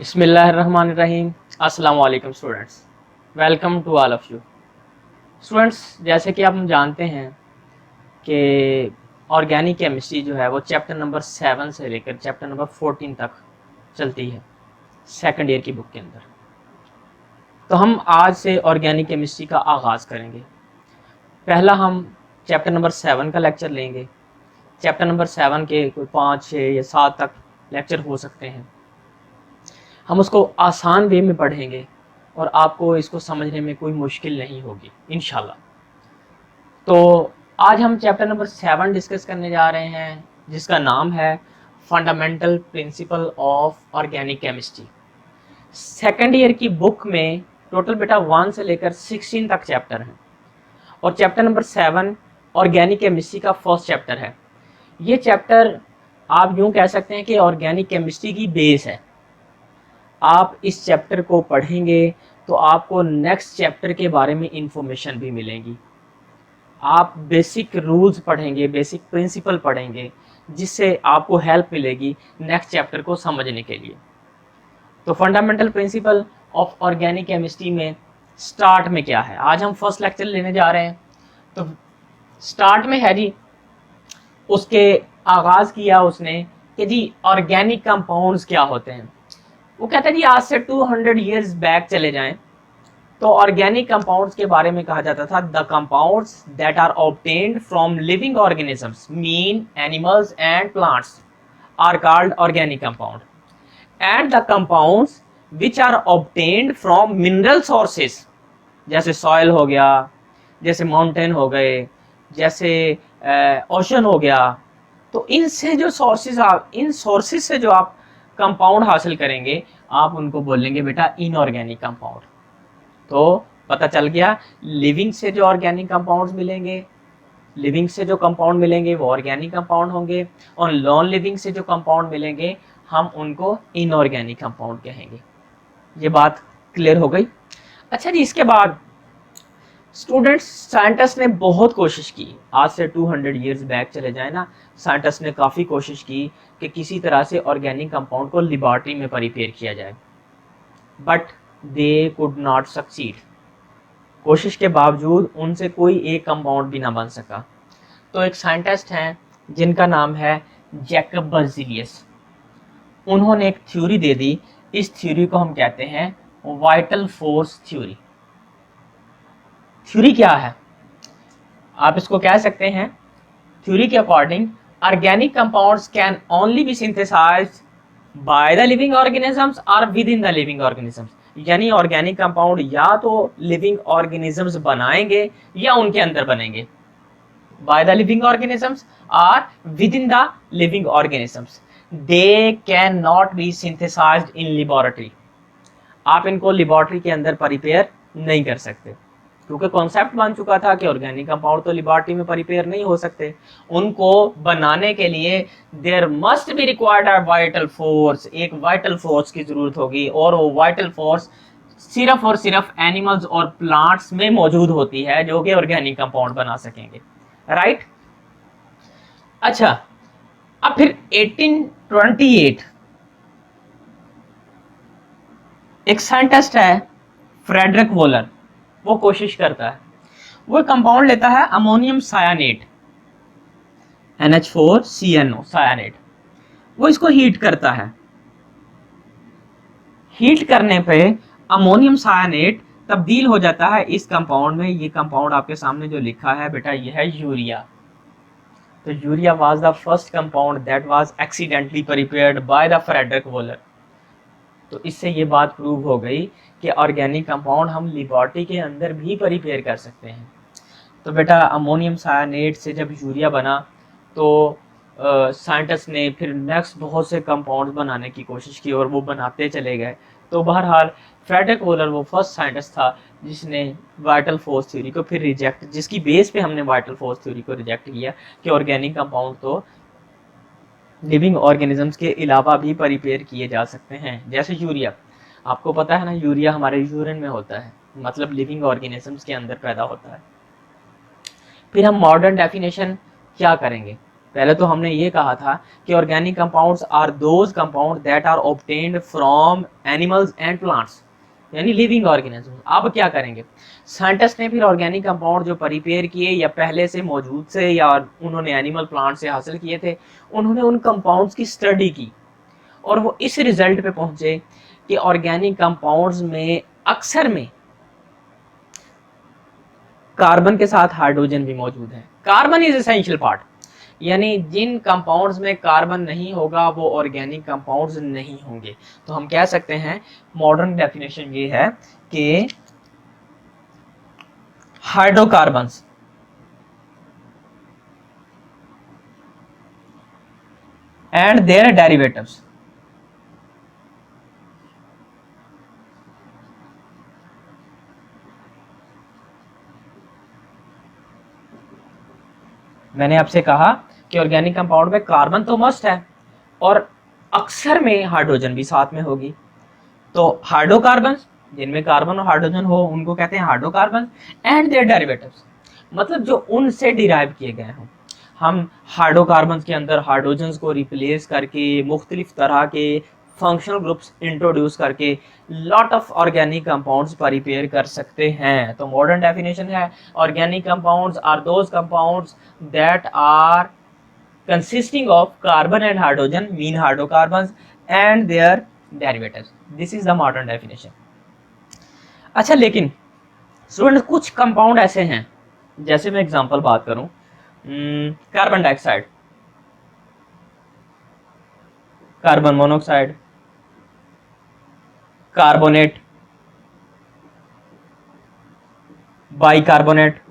बिस्मिल्लाहिर्रहमानिर्रहीम। अस्सलाम वालेकुम students, welcome to all of you students. जैसे कि आप जानते हैं कि ऑर्गेनिक केमिस्ट्री जो है वो चैप्टर नंबर 7 से लेकर चैप्टर नंबर 14 तक चलती है सेकंड ईयर की बुक के अंदर। तो हम आज से ऑर्गेनिक केमिस्ट्री का आगाज़ करेंगे। पहला हम चैप्टर नंबर 7 का लेक्चर लेंगे। चैप्टर नंबर 7 के कोई 5, 6 या 7 तक लेक्चर हो सकते हैं। हम उसको आसान वे में पढ़ेंगे और आपको इसको समझने में कोई मुश्किल नहीं होगी इंशाल्लाह। तो आज हम चैप्टर नंबर 7 डिस्कस करने जा रहे हैं, जिसका नाम है fundamental principle of organic chemistry. Second year की बुक में टोटल बेटा 1 से लेकर 16 तक चैप्टर हैं और चैप्टर नंबर 7 ऑर्गेनिक केमिस्ट्री का फर्स्ट चैप्टर है। ये चैप्टर आप यूँ कह सकते हैं कि ऑर्गेनिक केमिस्ट्री की बेस है। आप इस चैप्टर को पढ़ेंगे तो आपको नेक्स्ट चैप्टर के बारे में इंफॉर्मेशन भी मिलेगी। आप बेसिक रूल्स पढ़ेंगे, बेसिक प्रिंसिपल पढ़ेंगे, जिससे आपको हेल्प मिलेगी नेक्स्ट चैप्टर को समझने के लिए। तो fundamental principle of organic chemistry में स्टार्ट में क्या है, आज हम फर्स्ट लेक्चर लेने जा रहे हैं। तो स्टार्ट में है जी, उसके आगाज़ किया उसने कि जी ऑर्गेनिक कंपाउंड्स क्या होते हैं। वो कहता है जी आज से 200 ईयर्स बैक चले जाएं तो ऑर्गेनिक कंपाउंड्स के बारे में कहा जाता था the compounds that are obtained from living organisms mean animals and plants are called organic compound and the compounds which are obtained from mineral sources, जैसे सॉइल हो गया, जैसे माउंटेन हो गए, जैसे ओशन हो गया। तो इनसे जो सोर्सेज इन सोर्सेज से जो आप कंपाउंड हासिल करेंगे आप उनको बोलेंगे बेटा इनऑर्गेनिक कंपाउंड। तो पता चल गया, लिविंग से जो ऑर्गेनिक कंपाउंड्स मिलेंगे, लिविंग से जो कंपाउंड मिलेंगे वो ऑर्गेनिक कंपाउंड होंगे और नॉन लिविंग से जो कंपाउंड मिलेंगे हम उनको इनऑर्गेनिक कंपाउंड कहेंगे। ये बात क्लियर हो गई। अच्छा जी, इसके बाद स्टूडेंट्स साइंटिस्ट ने बहुत कोशिश की, आज से 200 ईयर्स बैक चले जाए ना, साइंटिस्ट ने काफ़ी कोशिश की कि किसी तरह से ऑर्गेनिक कंपाउंड को लेबॉरेटरी में प्रिपेयर किया जाए, but they could not succeed. कोशिश के बावजूद उनसे कोई एक कंपाउंड भी ना बन सका। तो एक साइंटिस्ट हैं जिनका नाम है जैकब बर्जीलियस। उन्होंने एक थ्योरी दे दी, इस थ्योरी को हम कहते हैं वाइटल फोर्स थ्योरी। थ्योरी क्या है, आप इसको कह सकते हैं, थ्योरी के according organic compounds can only be synthesized by the living organisms और within the living organisms. यानी ऑर्गेनिक कंपाउंड या तो लिविंग ऑर्गेनिजम्स बनाएंगे या उनके अंदर बनेंगे, बाय द लिविंग ऑर्गेनिजम्स और within the living organisms. They can not be synthesized in laboratory. आप इनको लेबोरेटरी के अंदर प्रिपेयर नहीं कर सकते, क्योंकि कॉन्सेप्ट बन चुका था कि ऑर्गेनिक कंपाउंड तो लेबोरेटरी में प्रिपेयर नहीं हो सकते। उनको बनाने के लिए there must be required a vital force, एक वाइटल फोर्स की जरूरत होगी और वो वाइटल फोर्स सिर्फ और सिर्फ एनिमल्स और प्लांट्स में मौजूद होती है जो कि ऑर्गेनिक कंपाउंड बना सकेंगे, राइट। अच्छा, अब फिर 1828 एक साइंटिस्ट है फ्रेडरिक वोलर, वो कोशिश करता है, वो कंपाउंड लेता है अमोनियम सायानेट, NH4CNO सायानेट। वो इसको हीट करता है, हीट करने पे अमोनियम सायानेट तब्दील हो जाता है इस कंपाउंड में। ये कंपाउंड आपके सामने जो लिखा है बेटा ये है यूरिया। तो urea was the first compound that was accidentally prepared by the Friedrich Wohler. तो इससे ये बात प्रूव हो गई कि ऑर्गेनिक कंपाउंड हम लेबोरेटरी के अंदर भी प्रिपेयर कर सकते हैं। तो बेटा अमोनियम सायानेट से जब यूरिया बना तो साइंटिस्ट ने फिर नेक्स्ट बहुत से कंपाउंड्स बनाने की कोशिश की और वो बनाते चले गए। तो बहरहाल फ्रेडरिक वोलर वो फर्स्ट साइंटिस्ट था जिसने वाइटल फोर्स थ्योरी को फिर रिजेक्ट, जिसकी बेस पे हमने वाइटल फोर्स थ्योरी को रिजेक्ट किया कि ऑर्गेनिक कंपाउंड तो लिविंग ऑर्गेनिजम्स के अलावा भी प्रिपेयर किए जा सकते हैं, जैसे यूरिया। आपको पता है ना, यूरिया हमारे यूरिन में होता है, मतलब लिविंग ऑर्गेनिजम्स के अंदर पैदा होता है। फिर हम मॉडर्न डेफिनेशन क्या करेंगे, पहले तो हमने ये कहा था कि organic compounds are those compound that are obtained from animals and plants, यानी लिविंग ऑर्गेनिज्म। अब क्या करेंगे, साइंटिस्ट ने फिर ऑर्गेनिक कंपाउंड जो प्रिपेयर किए या पहले से मौजूद से या उन्होंने एनिमल प्लांट से हासिल किए थे, उन्होंने उन कंपाउंड्स की स्टडी की और वो इस रिजल्ट पे पहुंचे कि ऑर्गेनिक कंपाउंड्स में अक्सर में कार्बन के साथ हाइड्रोजन भी मौजूद है। कार्बन इज एसेंशियल पार्ट, यानी जिन कंपाउंड्स में कार्बन नहीं होगा वो ऑर्गेनिक कंपाउंड्स नहीं होंगे। तो हम कह सकते हैं मॉडर्न डेफिनेशन ये है कि हाइड्रोकार्बन्स एंड देयर डेरिवेटिव्स मैंने आपसे कहा कि ऑर्गेनिक कंपाउंड में कार्बन तो मस्ट है और अक्सर में हाइड्रोजन भी साथ में होगी। तो हाइड्रोकार्बन्स जिनमें कार्बन और हाइड्रोजन हो उनको कहते हैं हाइड्रोकार्बन एंड देयर डेरिवेटिव्स, मतलब जो उनसे डिराइव किए गए हों। हम हाइड्रोकार्बन्स के अंदर हाइड्रोजन्स को रिप्लेस करके मुख्तलिफ तरह के फंक्शनल ग्रुप्स इंट्रोड्यूस करके lot of organic compounds prepare कर सकते हैं। तो मॉडर्न डेफिनेशन है organic compounds are those compounds that are consisting of carbon and hydrogen mean hydrocarbons and their derivatives. This is the modern definition. अच्छा, लेकिन student कुछ compound ऐसे हैं, जैसे मैं एग्जांपल बात करूं, carbon dioxide, carbon monoxide, carbonate, bicarbonate,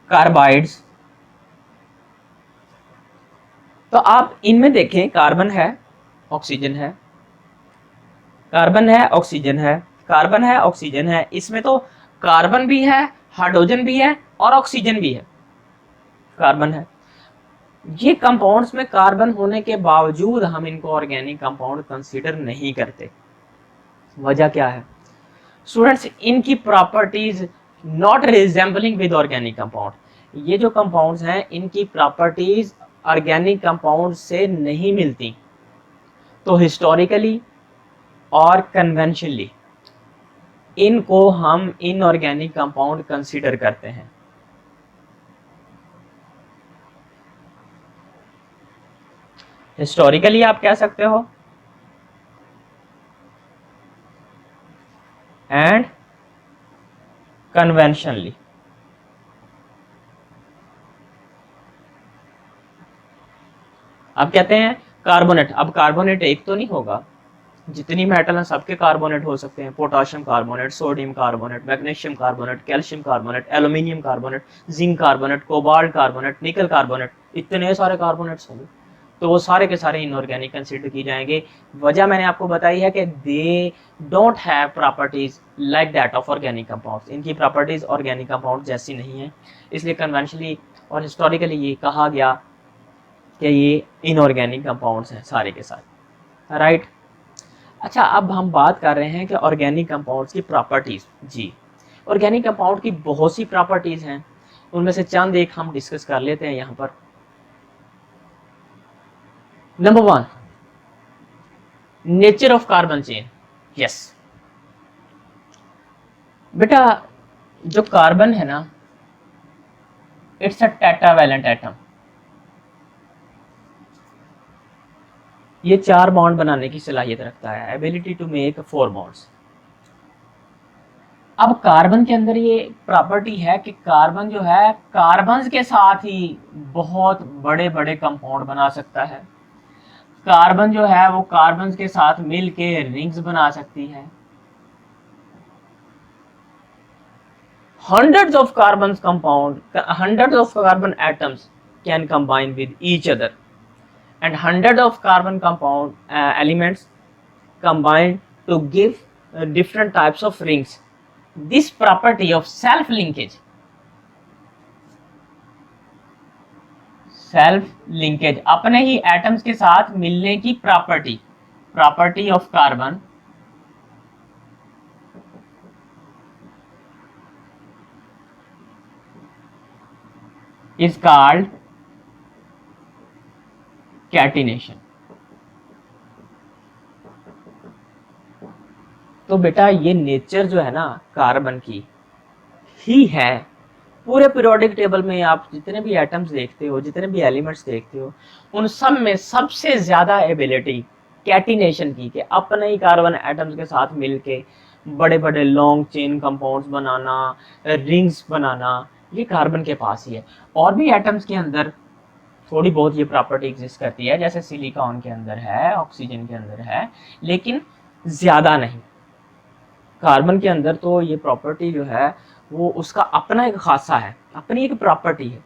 carbides. तो आप इनमें देखें, कार्बन है, ऑक्सीजन है, कार्बन है, ऑक्सीजन है, कार्बन है, ऑक्सीजन है। इसमें तो कार्बन भी है, हाइड्रोजन भी है और ऑक्सीजन भी है, कार्बन है। ये कंपाउंड्स में कार्बन होने के बावजूद हम इनको ऑर्गेनिक कंपाउंड कंसीडर नहीं करते। वजह क्या है स्टूडेंट्स? इनकी properties not resembling with organic compound. ये जो कंपाउंड्स हैं इनकी प्रॉपर्टीज ऑर्गेनिक कंपाउंड से नहीं मिलती। तो हिस्टोरिकली और कन्वेंशनली इनको हम इनऑर्गेनिक कंपाउंड कंसीडर करते हैं। हिस्टोरिकली आप कह सकते हो एंड कन्वेंशनली। अब कहते हैं कार्बोनेट, अब कार्बोनेट एक तो नहीं होगा, जितनी मेटल हैं सबके कार्बोनेट हो सकते हैं। Potassium carbonate, sodium carbonate, magnesium carbonate, calcium carbonate, aluminium carbonate, zinc carbonate, cobalt carbonate, निकल कार्बोनेट, इतने सारे कार्बोनेट्स होंगे। तो वो सारे के सारे इनऑर्गेनिक कंसीडर की जाएंगे। वजह मैंने आपको बताई है कि they don't have properties like that of organic compounds. इनकी प्रॉपर्टीज ऑर्गेनिक कंपाउंड जैसी नहीं है, इसलिए कन्वेंशनली और हिस्टोरिकली ये कहा गया कि ये इनऑर्गेनिक कंपाउंड्स हैं सारे के सारे, राइट। अच्छा, अब हम बात कर रहे हैं कि ऑर्गेनिक कंपाउंड्स की प्रॉपर्टीज। जी, ऑर्गेनिक कंपाउंड की बहुत सी प्रॉपर्टीज हैं, उनमें से चंद एक हम डिस्कस कर लेते हैं यहाँ पर। Number 1, nature of carbon chain. Yes बेटा, जो कार्बन है ना, इट्स अ टेट्रावैलेंट एटम। ये 4 बॉन्ड बनाने की सलाहियत रखता है, एबिलिटी टू मेक 4 बॉन्ड्स। अब कार्बन के अंदर ये प्रॉपर्टी है कि कार्बन जो है कार्बन के साथ ही बहुत बड़े बड़े कंपाउंड बना सकता है। कार्बन जो है वो कार्बन के साथ मिल के रिंग्स बना सकती है। hundreds of carbon atoms can combine with each other and hundreds of carbon compound elements combine to give different types of rings. This property of self linkage अपने ही एटम्स के साथ मिलने की property of carbon is called catenation. तो बेटा ये nature जो है ना कार्बन की ही है। पूरे पीरियोडिक टेबल में आप जितने भी एटम्स देखते हो, जितने भी एलिमेंट्स देखते हो, उन सब में सबसे ज्यादा एबिलिटी कैटिनेशन की, कि अपने ही कार्बन एटम्स के साथ मिलके बड़े बड़े लॉन्ग चेन कंपाउंड्स बनाना, रिंग्स बनाना, ये कार्बन के पास ही है। और भी एटम्स के अंदर थोड़ी बहुत ये प्रॉपर्टी एग्जिस्ट करती है, जैसे सिलिकॉन के अंदर है, ऑक्सीजन के अंदर है, लेकिन ज्यादा नहीं। कार्बन के अंदर तो ये प्रॉपर्टी जो है वो उसका अपना एक खासा है, अपनी एक प्रॉपर्टी है,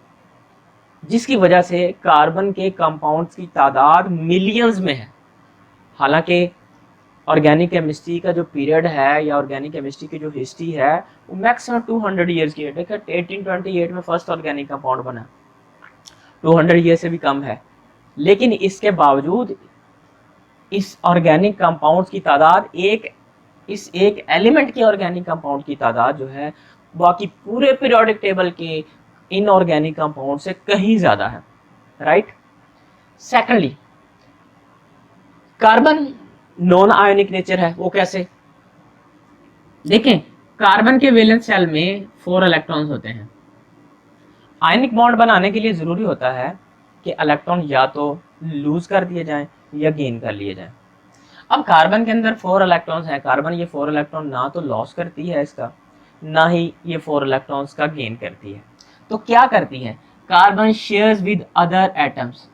जिसकी वजह से कार्बन के कंपाउंड्स की तादाद मिलियंस में है। हालांकि ऑर्गेनिक केमिस्ट्री का जो पीरियड है या ऑर्गेनिक केमिस्ट्री की जो हिस्ट्री है वो मैक्सिमम 200 ईयर्स की है। देखिए 1828 में फर्स्ट ऑर्गेनिक कंपाउंड बना, 200 ईयर से भी कम है। लेकिन इसके बावजूद इस ऑर्गेनिक कंपाउंड्स की तादाद इस एक एलिमेंट के ऑर्गेनिक कंपाउंड की तादाद जो है बाकी पूरे पीरियोडिक टेबल के इनऑर्गेनिक कंपाउंड से कहीं ज्यादा है, right. Secondly, carbon non ionic nature है। वो कैसे? देखें, कार्बन के वैलेंस शेल में 4 इलेक्ट्रॉन्स होते हैं। आयनिक बॉन्ड बनाने के लिए जरूरी होता है कि इलेक्ट्रॉन या तो लूज कर दिए जाएं या गेन कर लिए जाएं। अब कार्बन के अंदर 4 इलेक्ट्रॉन्स हैं। कार्बन ये 4 इलेक्ट्रॉन ना तो लॉस करती है इसका, ना ही ये 4 इलेक्ट्रॉन्स का गेन करती है। तो क्या करती है? Carbon shares with other atoms.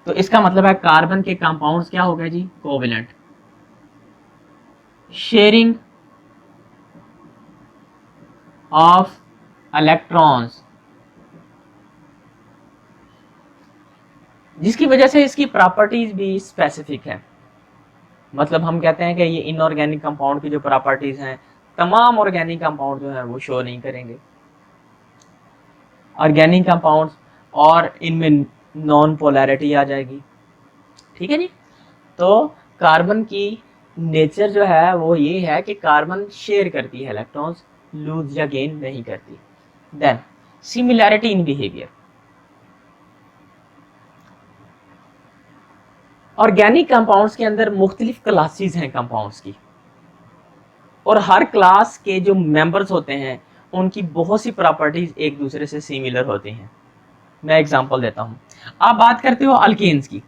तो इसका मतलब है कार्बन के कंपाउंड्स क्या हो गए जी? कोवेलेंट। शेयरिंग ऑफ इलेक्ट्रॉन्स, जिसकी वजह से इसकी प्रॉपर्टीज भी स्पेसिफिक है। मतलब हम कहते हैं कि ये इनऑर्गेनिक कंपाउंड की जो प्रॉपर्टीज हैं तमाम ऑर्गेनिक कंपाउंड जो है वो शो नहीं करेंगे। ऑर्गेनिक कंपाउंड्स और इनमें नॉन पोलैरिटी आ जाएगी, ठीक है जी। तो कार्बन की नेचर जो है वो ये है कि कार्बन शेयर करती है इलेक्ट्रॉन्स, लूज या गेन नहीं करती। Then similarity in behaviour. Organic compounds के अंदर मुख्तलिफ क्लासेस हैं कंपाउंड्स की, और हर क्लास के जो मेंबर्स होते हैं उनकी बहुत सी प्रॉपर्टीज एक दूसरे से सिमिलर होती हैं। मैं एग्जांपल देता हूं। आप बात करते हो अल्केन्स की।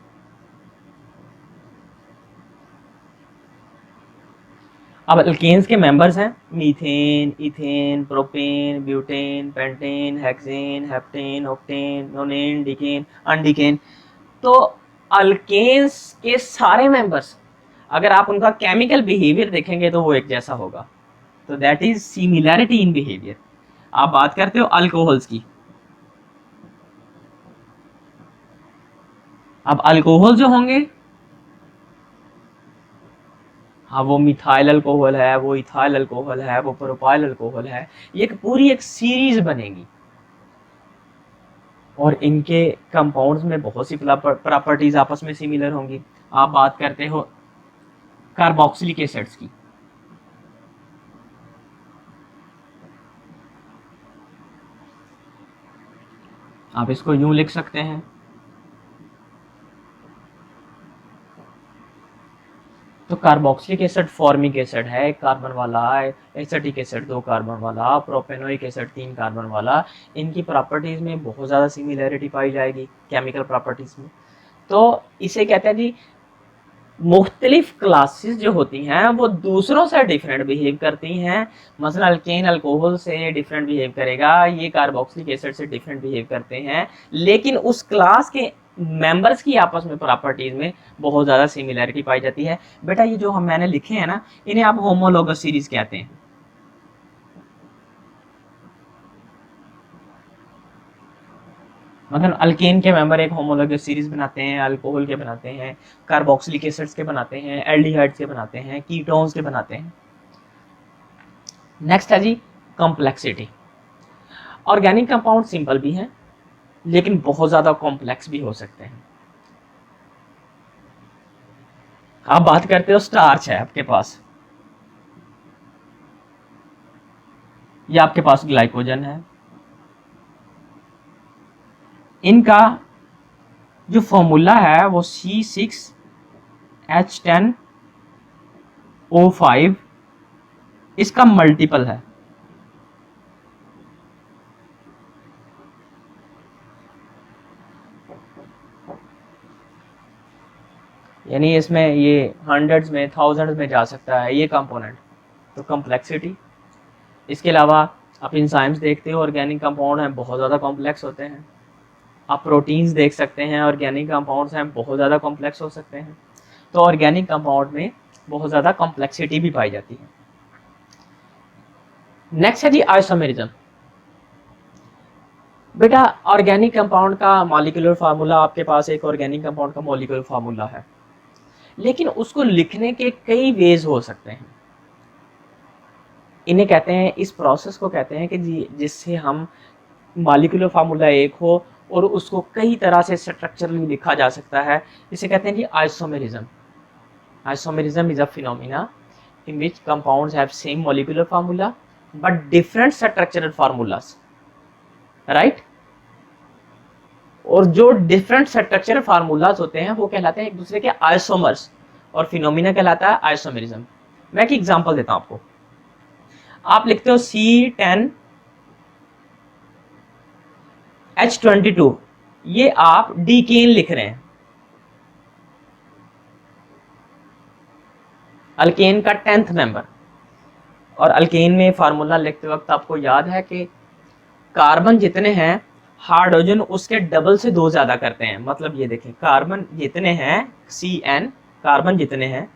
अब अल्केन्स के मेंबर्स हैं methane, ethane, propane, butane, pentane, hexane, heptane, octane, nonane, decane, undecane. तो अल्केन्स के सारे मेंबर्स अगर आप उनका केमिकल बिहेवियर देखेंगे तो वो एक जैसा होगा। तो that is similarity in behaviour. आप बात करते हो अल्कोहल्स की। अब अल्कोहल जो होंगे, हाँ, वो मिथाइल अल्कोहल है, वो इथाइल अल्कोहल है, वो प्रोपाइल अल्कोहल है। ये पूरी एक सीरीज बनेगी और इनके कंपाउंड्स में बहुत सी प्रॉपर्टीज आपस में सिमिलर होंगी। आप बात करते हो कार्बोक्सिलिक एसिड्स की। आप इसको यूं लिख सकते हैं, तो कार्बोक्सिलिक एसिड फॉर्मिक एसिड है, एक कार्बन वाला, एसिटिक एसिड 2 कार्बन वाला, प्रोपेनोइक एसिड 3 कार्बन वाला। इनकी प्रॉपर्टीज में बहुत ज़्यादा सिमिलैरिटी पाई जाएगी केमिकल प्रॉपर्टीज में। तो इसे कहते हैं जी, मुख्तलिफ क्लासेस जो होती हैं वो दूसरों से डिफरेंट बिहेव करती हैं। मसलन अल्केन अल्कोहल से डिफरेंट बिहेव करेगा, ये कार्बोक्सिलिक एसिड से डिफरेंट बिहेव करते हैं, लेकिन उस क्लास के मेंबर्स की आपस में प्रॉपर्टीज में बहुत ज़्यादा सिमिलैरिटी पाई जाती है। बेटा ये जो हम मैंने लिखे हैं ना, इन्हें आप होमोलोगस सीरीज कहते हैं। मतलब अल्केन के मेंबर एक होमोलोगस सीरीज बनाते हैं, अल्कोहल के बनाते हैं, कार्बोक्सिलिक एसिड्स के बनाते हैं, एल्डिहाइड्स के बनाते हैं, कीटोन्स के बनाते हैं। नेक्स्ट है जी कॉम्प्लेक्सिटी। ऑर्गेनिक कंपाउंड सिंपल भी हैं लेकिन बहुत ज्यादा कॉम्प्लेक्स भी हो सकते हैं। आप बात करते हो स्टार्च है आपके पास, या आपके पास ग्लाइकोजन है, इनका जो फॉर्मूला है वो C6H10O5 इसका मल्टीपल है। यानी इसमें ये हंड्रेड्स में थाउजेंड्स में जा सकता है ये कंपोनेंट। तो कॉम्प्लेक्सिटी, इसके अलावा आप एंजाइम्स देखते हो, ऑर्गेनिक कंपाउंड हैं बहुत ज़्यादा कॉम्प्लेक्स होते हैं। आप प्रोटीन्स देख सकते हैं, ऑर्गेनिक कंपाउंड्स हैं बहुत ज़्यादा कॉम्प्लेक्स हो सकते हैं। तो ऑर्गेनिक कंपाउंड में बहुत ज़्यादा कॉम्प्लेक्सिटी भी पाई जाती है। नेक्स्ट है जी आइसोमेरिज्म। बेटा ऑर्गेनिक कंपाउंड का मॉलिक्यूलर फार्मूला, आपके पास एक ऑर्गेनिक कंपाउंड का मॉलिक्यूलर फार्मूला है, लेकिन उसको लिखने के कई वेज हो सकते हैं। इन्हें कहते हैं, इस प्रोसेस को कहते हैं कि जिससे हम मॉलिक्यूलर फार्मूला एक हो और उसको कई तरह से स्ट्रक्चरली लिखा जा सकता है, इसे कहते हैं जी isomerism. Isomerism is a phenomena in which compounds have same molecular formula but different structural formulas, right. और जो डिफरेंट स्ट्रक्चरल फार्मूलाज होते हैं वो कहलाते हैं एक दूसरे के आइसोमर्स, और फिनोमिना कहलाता है आइसोमेरिज्म। मैं एक एग्जांपल देता हूं आपको। आप लिखते हो C10H22, ये आप डीकेन लिख रहे हैं, अल्केन का 10th मेंबर। और अल्केन में फार्मूला लिखते वक्त आपको याद है कि कार्बन जितने हैं हाइड्रोजन उसके डबल से 2 ज्यादा करते हैं। मतलब ये देखें, कार्बन जितने हैं Cn, कार्बन जितने हैं,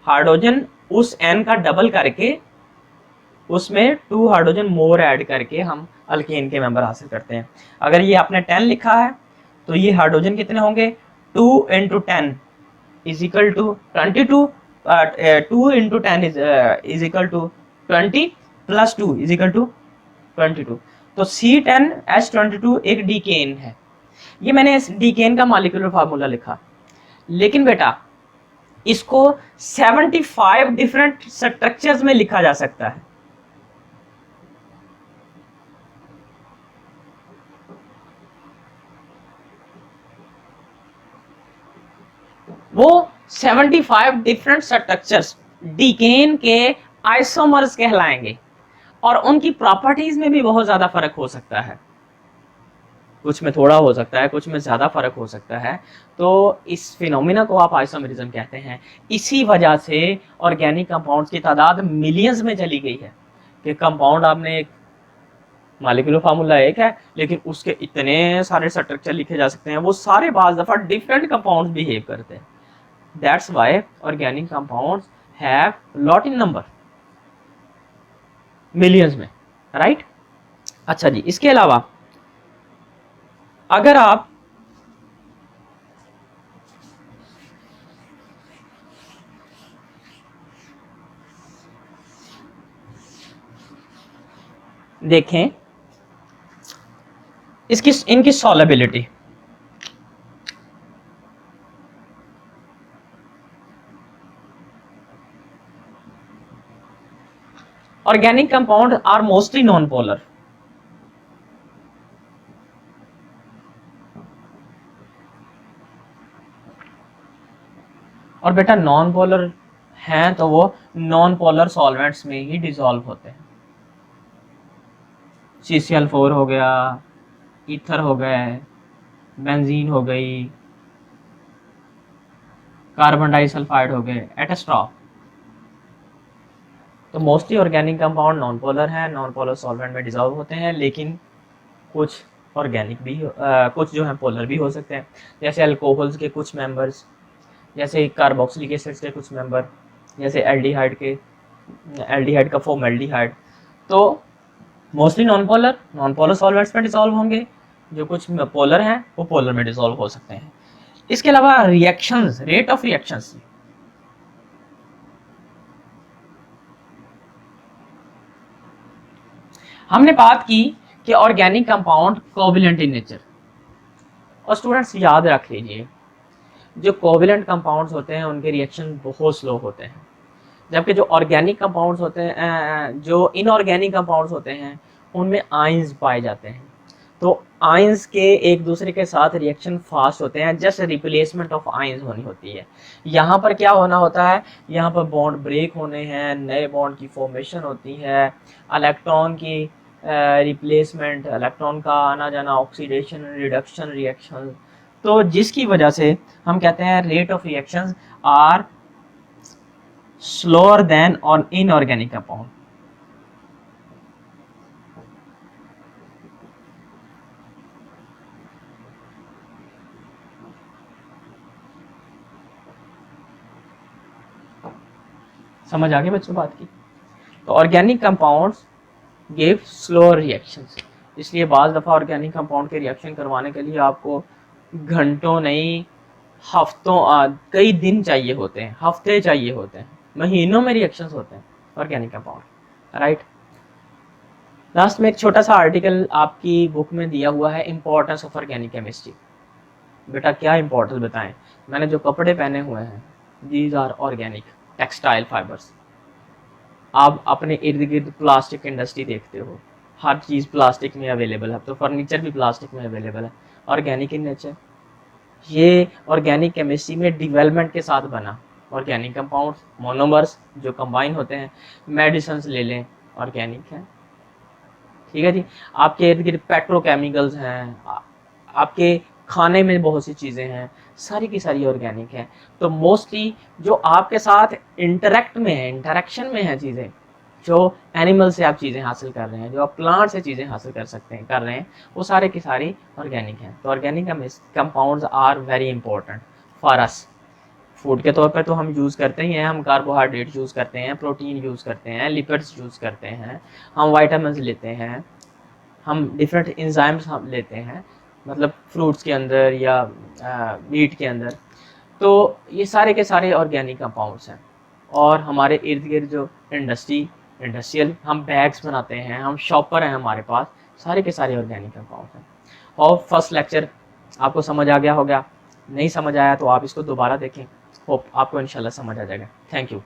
हाइड्रोजन उस n का डबल करके उसमें 2 हाइड्रोजन मोर ऐड करके हम अल्केन के मेंबर हासिल करते हैं। अगर ये आपने 10 लिखा है तो ये हाइड्रोजन कितने होंगे, 2 × 10 is equal to 22, 2 × 10 is equal to 20 plus 2 is equal to 22। तो C10H22 एक डीकेन है। ये मैंने इस डीकेन का मॉलिक्यूलर फार्मूला लिखा, लेकिन बेटा इसको 75 डिफरेंट स्ट्रक्चर्स में लिखा जा सकता है। वो 75 डिफरेंट स्ट्रक्चर्स डीकेन के आइसोमर्स कहलाएंगे, और उनकी प्रॉपर्टीज में भी बहुत ज्यादा फर्क हो सकता है। कुछ में थोड़ा हो सकता है, कुछ में ज्यादा फर्क हो सकता है। तो इस फिनोमिना को आप आइसोमेरिज्म कहते हैं। इसी वजह से ऑर्गेनिक कंपाउंड्स की तादाद मिलियंस में चली गई है कि कंपाउंड आपने एक मॉलिक्यूलर फार्मूला एक है, लेकिन उसके इतने सारे स्ट्रक्चर लिखे जा सकते हैं, वो सारे बाज दफा डिफरेंट कंपाउंड्स बिहेव करते हैं। That's why organic compounds have lot in number, millions में, राइट। अच्छा जी, इसके अलावा अगर आप देखें इनकी solubility, organic compound are mostly non polar. और बेटा नॉन पोलर हैं तो वो नॉन पोलर सॉल्वेंट्स में ही डिसॉल्व होते हैं। CCl4 हो गया, ईथर हो गए, बेंजीन हो गई, कार्बन डाइसल्फाइड हो गए, एटस्ट्रा। तो mostly organic compound non polar हैं, नॉन पोलर सॉल्वेंट में डिसॉल्व होते हैं, लेकिन कुछ ऑर्गेनिक भी कुछ जो है पोलर भी हो सकते हैं, जैसे अल्कोहल्स के कुछ मेंबर्स, जैसे कार्बोक्सिलिक एसिड्स के कुछ मेंबर, जैसे एल्डिहाइड का फॉर्मल्डिहाइड। तो मोस्टली नॉन पोलर सॉल्वेंट्स में डिसॉल्व होंगे, जो कुछ पोलर हैं वो पोलर में डिसॉल्व हो सकते हैं। इसके अलावा रिएक्शंस, रेट ऑफ रिएक्शंस, हमने बात की कि organic compound covalent in nature. और स्टूडेंट्स याद रख लीजिए, जो कोवैलेंट कंपाउंड्स होते हैं उनके रिएक्शन बहुत स्लो होते हैं, जबकि जो ऑर्गेनिक कंपाउंड्स होते हैं, जो इनऑर्गेनिक कंपाउंड्स होते हैं, उनमें आयंस पाए जाते हैं। तो आयंस के एक दूसरे के साथ रिएक्शन फास्ट होते हैं, जस्ट रिप्लेसमेंट ऑफ आयंस होनी होती है। यहाँ पर क्या होना होता है, यहाँ पर बॉन्ड ब्रेक होने हैं, नए बॉन्ड की फॉर्मेशन होती है, इलेक्ट्रॉन की रिप्लेसमेंट, इलेक्ट्रॉन का आना जाना, ऑक्सीडेशन रिडक्शन रिएक्शन, तो जिसकी वजह से हम कहते हैं rate of reactions are slower than on inorganic compound. समझ आ गई बच्चों बात की? तो organic compounds give slower reactions, इसलिए बाज़ दफ़ा ऑर्गेनिक कंपाउंड के रिएक्शन करवाने के लिए आपको घंटों नहीं हफ्तों कई दिन चाहिए होते हैं, हफ्ते चाहिए होते हैं, महीनों में रिएक्शंस होते हैं ऑर्गेनिक कंपाउंड, राइट। लास्ट में एक छोटा सा आर्टिकल आपकी बुक में दिया हुआ है, इंपॉर्टेंस ऑफ ऑर्गेनिक केमिस्ट्री। बेटा क्या इंपॉर्टेंस बताएं, मैंने जो कपड़े पहने हुए हैं these are organic textile fibres. आप अपने इर्द गिर्द प्लास्टिक इंडस्ट्री देखते हो, हर चीज़ प्लास्टिक में अवेलेबल है, तो फर्नीचर भी प्लास्टिक में अवेलेबल है, ऑर्गेनिक इन नेचर। ये ऑर्गेनिक केमिस्ट्री में डेवलपमेंट के साथ बना ऑर्गेनिक कंपाउंड्स, मोनोमर्स जो कंबाइन होते हैं, मेडिसिन ले लें ऑर्गेनिक है, ठीक है जी। आपके इर्द गिर्द पेट्रोकेमिकल्स हैं, आपके खाने में बहुत सी चीज़ें हैं, सारी की सारी ऑर्गेनिक हैं। तो मोस्टली जो आपके साथ इंटरेक्ट में है, इंटरेक्शन में है चीज़ें, जो एनिमल से आप चीज़ें हासिल कर रहे हैं, जो आप प्लांट से चीज़ें हासिल कर रहे हैं, वो सारे की सारी ऑर्गेनिक हैं। तो organic compounds are very important for us. Food के तौर पर तो हम यूज़ करते ही हैं, हम कार्बोहाइड्रेट यूज़ करते हैं, प्रोटीन यूज़ करते हैं, लिपिड्स यूज़ करते हैं, हम वाइटामिन लेते हैं, हम डिफरेंट इंजाइम्स हम लेते हैं, मतलब फ्रूट्स के अंदर या मीट के अंदर। तो ये सारे के सारे ऑर्गेनिक कंपाउंड्स हैं। और हमारे इर्द गिर्द जो इंडस्ट्रियल हम बैग्स बनाते हैं, हम शॉपर हैं हमारे पास, सारे के सारे ऑर्गेनिक कंपाउंड्स हैं। और फर्स्ट लेक्चर आपको समझ आ गया होगा, नहीं समझ आया तो आप इसको दोबारा देखें, होप आपको इंशाल्लाह समझ आ जाएगा। Thank you.